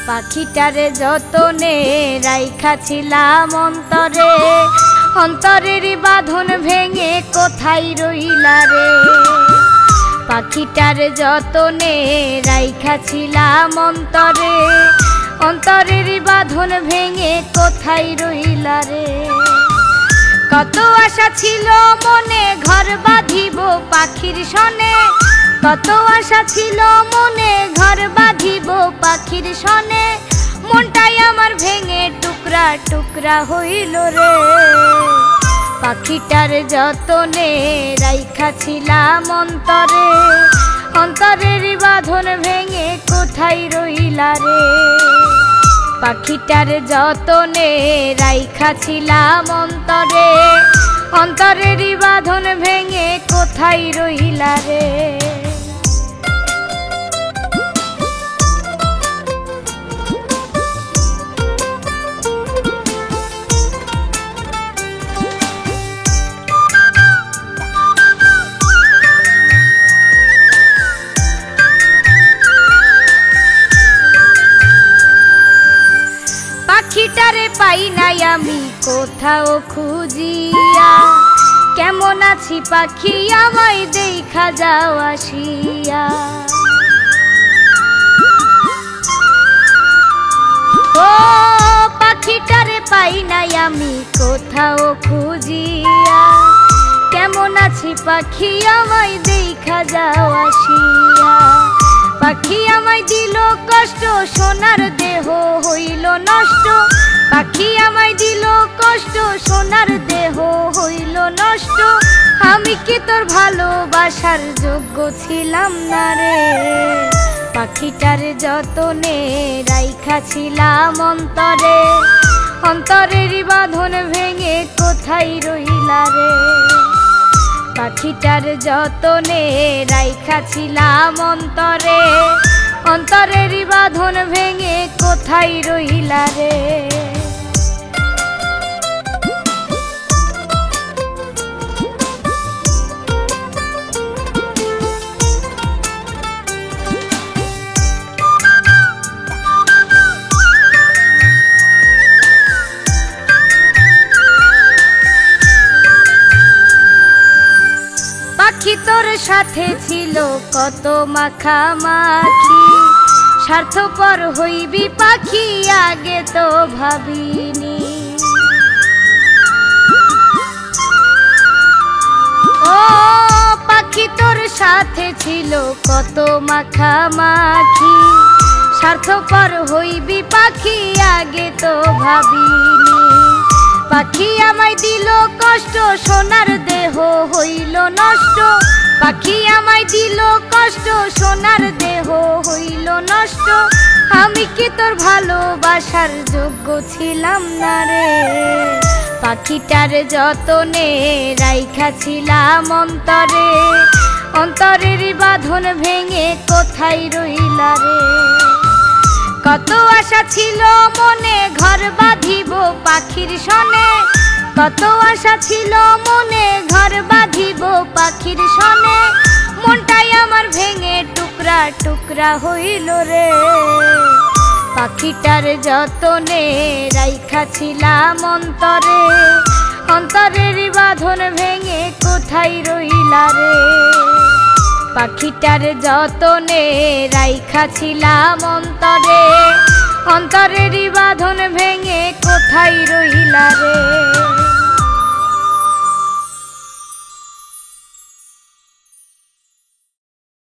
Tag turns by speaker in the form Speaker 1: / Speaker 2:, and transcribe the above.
Speaker 1: পাখিটারে যতনে রাইখাছিলাম অন্তরে, অন্তরের বাঁধন ভেঙে কোথায় রইলা রে। পাখিটারে যতনে রাইখাছিলাম অন্তরে, অন্তরের বাঁধন ভেঙে কোথায় রইলা রে। কত আশা ছিল মনে ঘর বাঁধিব পাখির সনে, কত আশা ছিল মনে ঘর বাঁধিব পাখির সনে, মনটাই আমার ভেঙে টুকরা টুকরা হইল রে। পাখিটার যতনে রাইখাছিলাম অন্তরে, অন্তরের বাঁধন ভেঙে কোথায় রইলা রে। পাখিটার যতনে রাইখাছিলাম অন্তরে, অন্তরের বাঁধন ভেঙে কোথায় রইলা রে। পাখিটারে পাই নাই আমি কোথাও খুঁজিয়া, কেমন আছি পাখি আমায় দেখা যাও আসিয়া। ও পাখিটারে পাই নাই আমি কোথাও খুঁজিয়া, কেমন আছি পাখি আমায় দেখা যাও আসিয়া। পাখি আমায় দিল কষ্ট সোনার দেহ হইল নষ্ট, পাখি আমায় দিল কষ্ট সোনার দেহ হইল নষ্ট। আমি কি তোর ভালোবাসার যোগ্য ছিলাম না রে। পাখিটার যতনে রাইখাছিলাম অন্তরে, অন্তরের বাঁধন ভেঙে কোথায় রইলা রে। পাখিটার যতনে রাইখাছিলাম অন্তরে, অন্তরের বাঁধন ভেঙে কোথায় রইলা রে। পাখি তোর সাথে ছিল কত মাখামাখি, স্বার্থপর হইবি পাখি আগে তো ভাবিনি। ও পাখি তোর সাথে ছিল কত মাখামাখি, স্বার্থপর হইবি পাখি আগে তো ভাবিনি। পাখি আমায় দিল কষ্ট সোনার দেহ হইল নষ্ট, পাখি আমায় দিল কষ্ট সোনার দেহ হইল নষ্ট। আমি কি তোর ভালোবাসার যোগ্য ছিলাম না রে। পাখিটার যতনে রাইখাছিলাম অন্তরে, অন্তরের বাঁধন ভেঙে কোথায় রইলা রে। কত আশা ছিল মনে ঘর বাঁধিব পাখির সনে, কত আশা ছিল মনে ঘর বাঁধিব পাখির সনে, মনটাই আমার ভেঙে টুকরা টুকরা হইল রে। পাখিটার যতনে রাইখাছিলাম অন্তরে, অন্তরের বাঁধন ভেঙে কোথায় রইলা রে। পাখিটার যতনে রাইখাছিলাম অন্তরে, অন্তরের বাঁধন ভেঙে কোথায় রইলা রে।